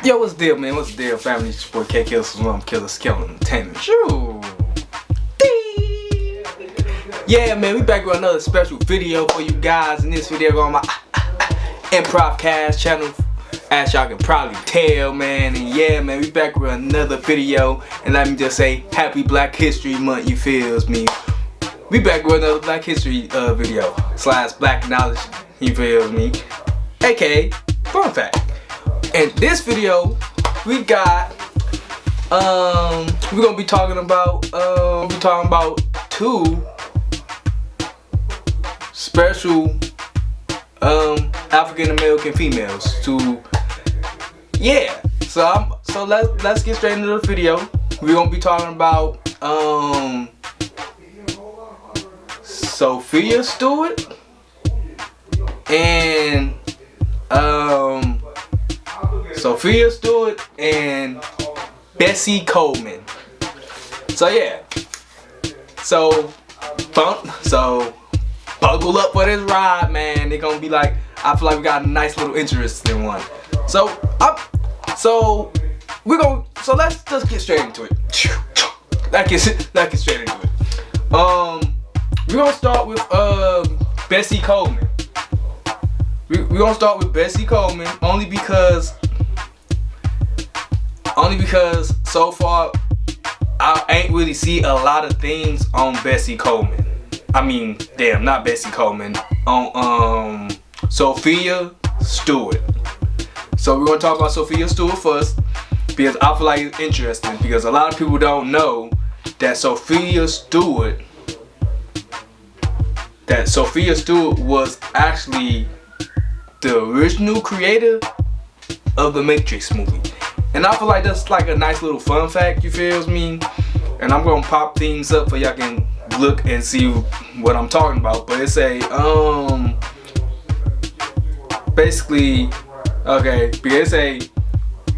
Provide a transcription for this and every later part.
Yo, what's the deal, man? What's the deal, family? It's your boy Kale, Killer Skeleton Entertainment. Shoo! Yeah, man, we back with another special video for you guys. In this video, on my M-provcast channel, as y'all can probably tell, man. And yeah, man, we back with another video. And let me just say, Happy Black History Month. You feels me? We back with another Black History video / Black Knowledge. You feels me? AKA fun fact. In this video, we got we're gonna be talking about two special African American females. So let's get straight into the video. We're gonna be talking about Sophia Stewart and Bessie Coleman. So yeah. So buckle up for this ride, man. They're gonna be like, I feel like we got a nice little interesting one. Let's just get straight into it. Let's get straight into it. We're gonna start with Bessie Coleman. We're gonna start with Bessie Coleman only because so far I ain't really see a lot of things on Bessie Coleman. I mean, damn, not Bessie Coleman. On Sophia Stewart. So we're gonna talk about Sophia Stewart first because I feel like it's interesting because a lot of people don't know that Sophia Stewart was actually the original creator of the Matrix movie. And I feel like that's like a nice little fun fact, you feels me? And I'm gonna pop things up so y'all can look and see what I'm talking about. But it's a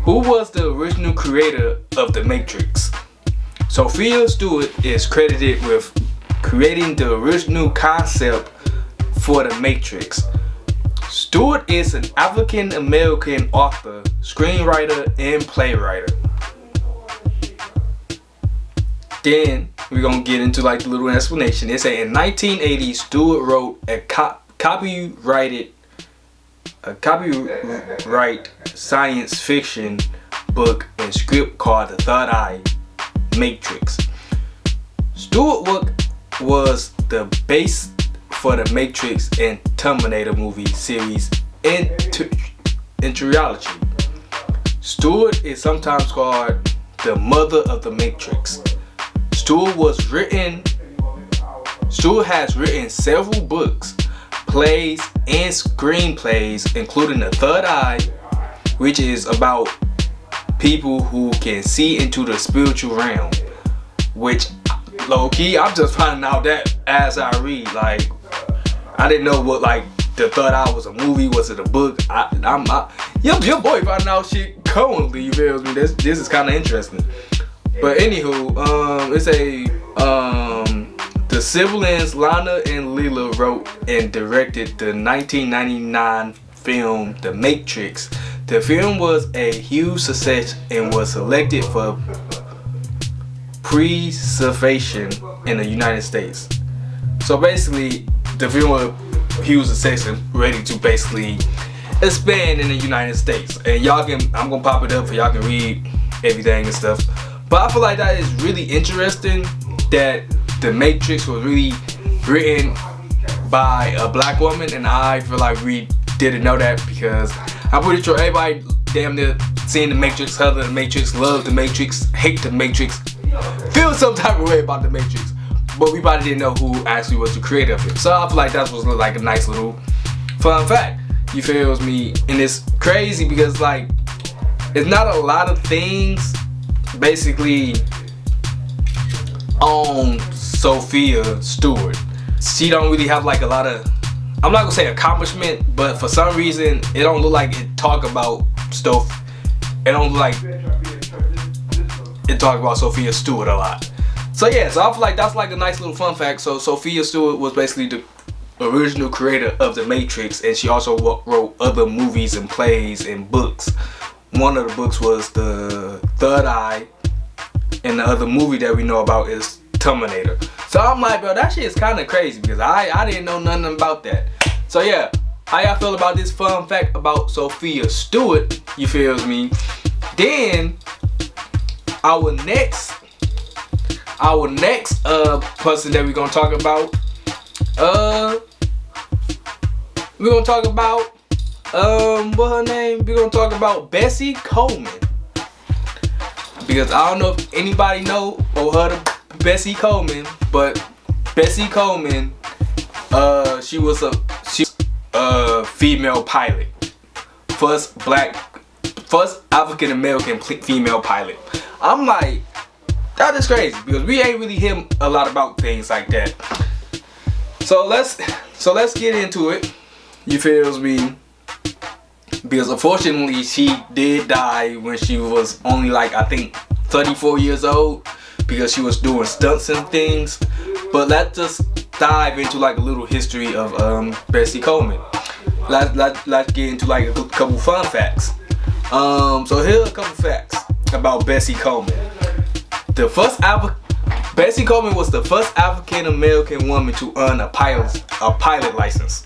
who was the original creator of the Matrix? Sophia Stewart is credited with creating the original concept for the Matrix. Stewart is an African American author, screenwriter, and playwright. Then we're gonna get into like the little explanation. It say in 1980, Stewart wrote a copyright science fiction book and script called The Third Eye Matrix. Stewart work was the base for the Matrix and Terminator movie series in trilogy. Stewart is sometimes called the mother of the Matrix. Stewart has written several books, plays, and screenplays, including The Third Eye, which is about people who can see into the spiritual realm, which low-key, I'm just finding out that as I read. Like, I didn't know what like The Third Eye was a movie, was it a book? Your boy finding out shit currently, you feel me? This is kind of interesting. But anywho, the siblings Lana and Lila wrote and directed the 1999 film The Matrix. The film was a huge success and was selected for preservation in the United States. So basically, the film was a huge success and ready to basically expand in the United States. And I'm gonna pop it up for y'all can read everything and stuff. But I feel like that is really interesting that The Matrix was really written by a black woman, and I feel like we didn't know that because I'm pretty sure everybody damn near seen The Matrix, heard of The Matrix, love The Matrix, hate The Matrix, feel some type of way about The Matrix, but we probably didn't know who actually was the creator of it. So I feel like that was like a nice little fun fact. You feels me? And it's crazy because like it's not a lot of things basically on Sophia Stewart. She don't really have like a lot of, I'm not gonna say accomplishment, but for some reason it don't look like it talk about stuff. It don't look like it talk about Sophia Stewart a lot. So yeah, so I feel like that's like a nice little fun fact. So Sophia Stewart was basically the original creator of The Matrix, and she also wrote other movies and plays and books one of the books was The Third Eye, and the other movie that we know about is Terminator. So I'm like, bro, that shit is kind of crazy because I didn't know nothing about that. So yeah, how y'all feel about this fun fact about Sophia Stewart? You feels me? Then our next person that we're gonna talk about, we're gonna talk about what her name? We're gonna talk about Bessie Coleman. Because I don't know if anybody know or heard of Bessie Coleman, but Bessie Coleman, she was a female pilot, first African American female pilot. I'm like, that is crazy because we ain't really hear a lot about things like that. So let's get into it. You feels me? Because unfortunately she did die when she was only like, I think, 34 years old, because she was doing stunts and things. But let's just dive into like a little history of Bessie Coleman. Let's get into like a couple fun facts. So here are a couple facts about Bessie Coleman. Bessie Coleman was the first African American woman to earn a pilot license.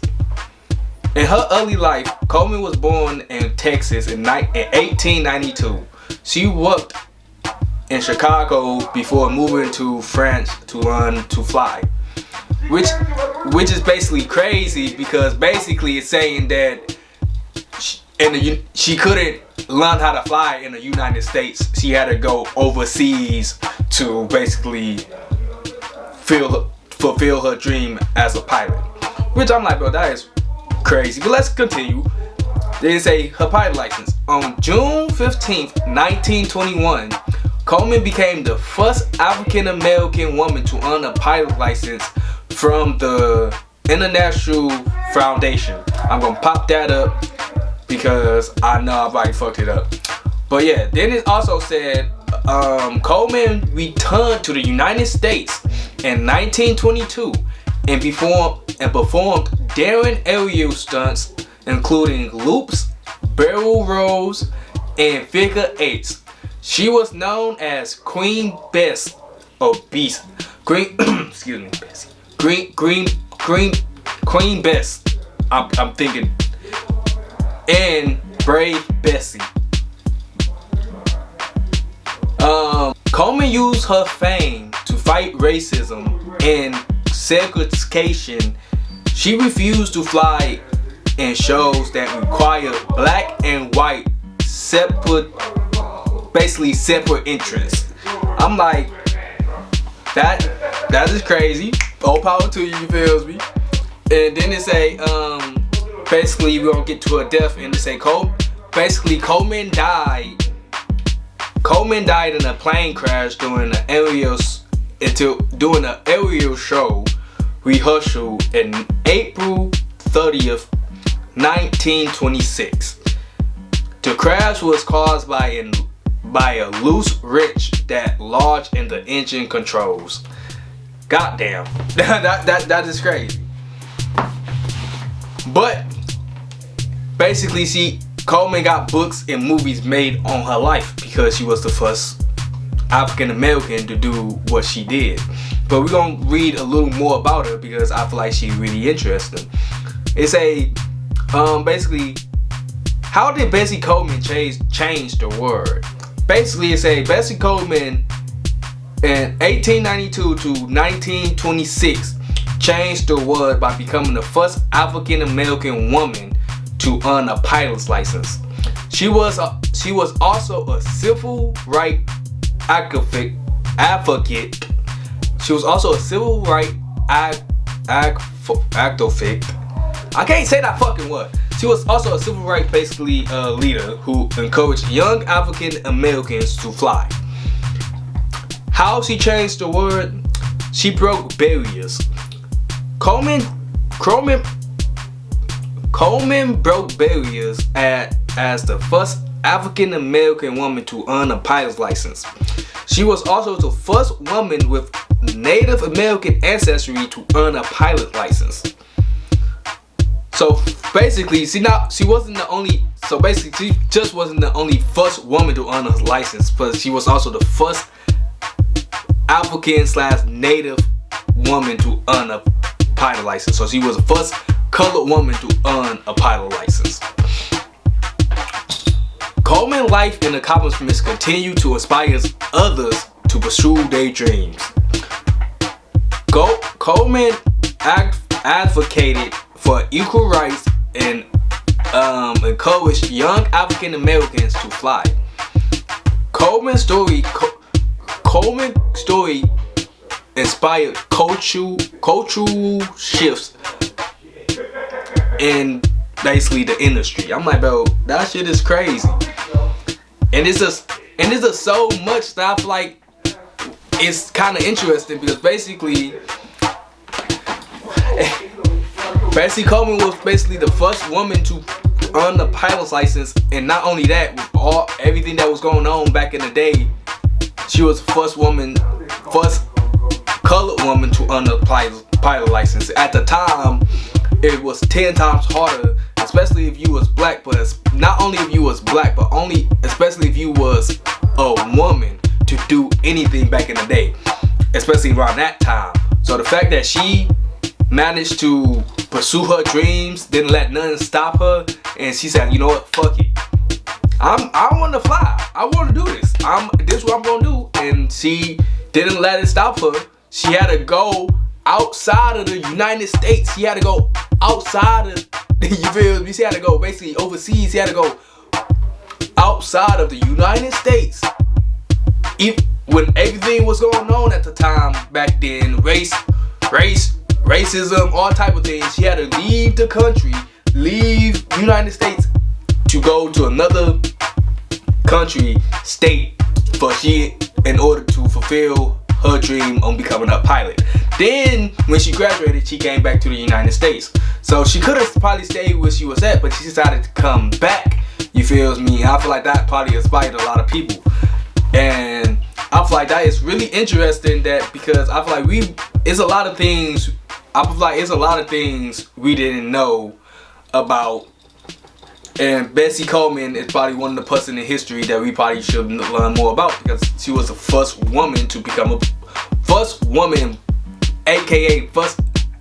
In her early life, Coleman was born in Texas in 1892. She worked in Chicago before moving to France to learn to fly, which is basically crazy because basically it's saying that she couldn't learn how to fly in the United States. She had to go overseas to basically fulfill her dream as a pilot, which I'm like, bro, that is crazy. But let's continue. They say her pilot license. On June 15th, 1921, Coleman became the first African American woman to earn a pilot license from the International Foundation. I'm gonna pop that up because I know I've already fucked it up. But yeah, then it also said Coleman returned to the United States in 1922 and performed daring aerial stunts, including loops, barrel rolls, and figure eights. She was known as Queen Bess, or Beast. Queen Bess. I'm thinking, and Brave Bessie. Coleman used her fame to fight racism and segregation. She refused to fly in shows that required black and white separate interests. I'm like, that is crazy. All power to you, you feels me? And then they say, basically we're gonna get to her death, and they say Coleman died. Coleman died in a plane crash during an aerial show rehearsal in April 30th, 1926. The crash was caused by a loose wrench that lodged in the engine controls. Goddamn, that is crazy. But basically, Coleman got books and movies made on her life because she was the first African American to do what she did. But we're gonna read a little more about her because I feel like she's really interesting. It's basically, how did Bessie Coleman change the world? Basically, it's Bessie Coleman in 1892 to 1926 changed the world by becoming the first African American woman to earn a pilot's license. She was also a civil rights advocate. She was also a civil rights advocate. I can't say that fucking word. She was also a civil rights leader who encouraged young African Americans to fly. How she changed the world? She broke barriers. Coleman broke barriers as the first African American woman to earn a pilot's license. She was also the first woman with Native American ancestry to earn a pilot license. So basically, she wasn't the only So basically, she just wasn't the only first woman to earn a license, but she was also the first African/Native woman to earn a pilot license. So she was the first colored woman to earn a pilot license. Coleman's life and accomplishments continue to inspire others to pursue their dreams. Coleman advocated for equal rights and encouraged young African Americans to fly. Coleman's story inspired cultural shifts in basically the industry. I'm like, bro, that shit is crazy. And it's just so much stuff. Like, it's kind of interesting because basically Bessie Coleman was basically the first woman to earn the pilot's license, and not only that, with everything that was going on back in the day, she was the first colored woman to earn the pilot license. At the time, it was 10 times harder, especially if you was black. But not only if you was black, but especially if you was a woman, to do anything back in the day, especially around that time. So the fact that she managed to pursue her dreams, didn't let nothing stop her, and she said, you know what, fuck it, I want to fly, I want to do this, this is what I'm gonna do. And she didn't let it stop her. She had to go outside of the United States. She had to go outside of, you feel me? She had to go basically overseas. She had to go outside of the United States. When everything was going on at the time back then, racism, all type of things, she had to leave the country, leave the United States to go to another country, state, in order to fulfill her dream on becoming a pilot. Then when she graduated, she came back to the United States. So she could have probably stayed where she was at, but she decided to come back. You feel me? I feel like that probably inspired a lot of people. And I feel like that is really interesting, that because I feel like it's a lot of things we didn't know about. And Bessie Coleman is probably one of the person in history that we probably should learn more about, because she was the first woman to become aka first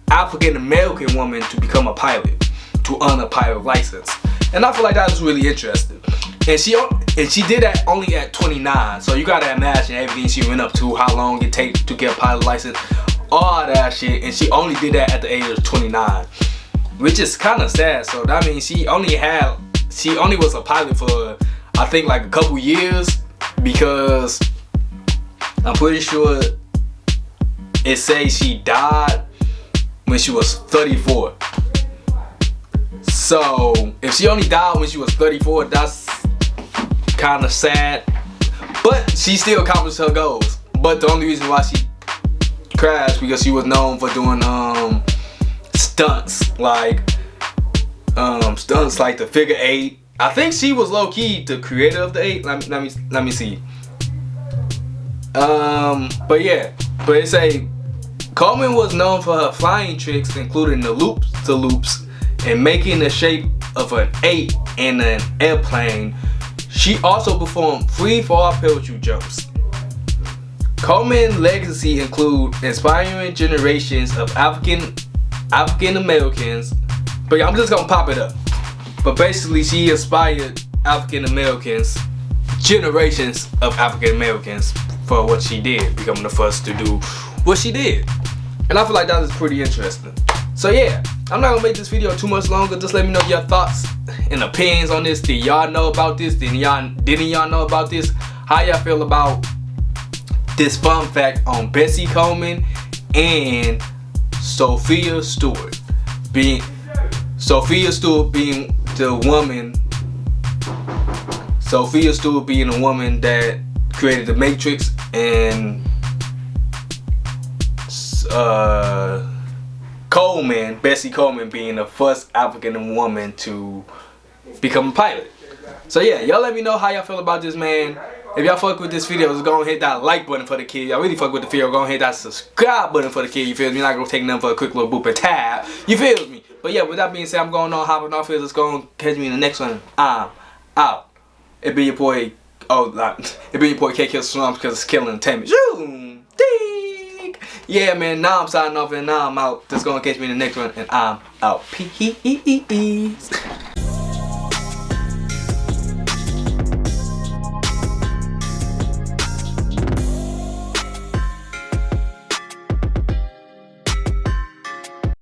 African American woman to become a pilot, to earn a pilot license. And I feel like that was really interesting. And she did that only at 29. So you gotta imagine everything she went up to, how long it takes to get a pilot license, all that shit. And she only did that at the age of 29, which is kind of sad. So that means she only was a pilot for, I think, like a couple years, because I'm pretty sure it says she died when she was 34. So if she only died when she was 34, that's kind of sad. But she still accomplished her goals. But the only reason why she crashed, because she was known for doing stunts like the figure 8. I think she was low key the creator of the 8. Let me see. But yeah, but it say Coleman was known for her flying tricks, including the loops, and making the shape of an 8 in an airplane. She also performed free fall parachute jumps. Coleman's legacy include inspiring generations of African Americans. But I'm just gonna pop it up. But basically, she inspired generations of African Americans for what she did, becoming the first to do what she did. And I feel like that is pretty interesting. So yeah, I'm not gonna make this video too much longer. Just let me know your thoughts and opinions on this. Did y'all know about this? Didn't y'all know about this? How y'all feel about this fun fact on Bessie Coleman and Sophia Stewart being the woman that created the Matrix, and Bessie Coleman being the first African woman to become a pilot. So yeah, y'all let me know how y'all feel about this, man. If y'all fuck with this video, just go and hit that like button for the kid. Y'all really fuck with the video, go and hit that subscribe button for the kid. You feel me? You're not gonna take nothing for a quick little boop and tab. You feel me? But yeah, with that being said, I'm going on hopping off here. Let's go and catch me in the next one. I'm out. It be your boy. It be your boy Kale Slums because it's killing entertainment. Yeah, man. Now I'm signing off and now I'm out. Just go and catch me in the next one and I'm out. Peace.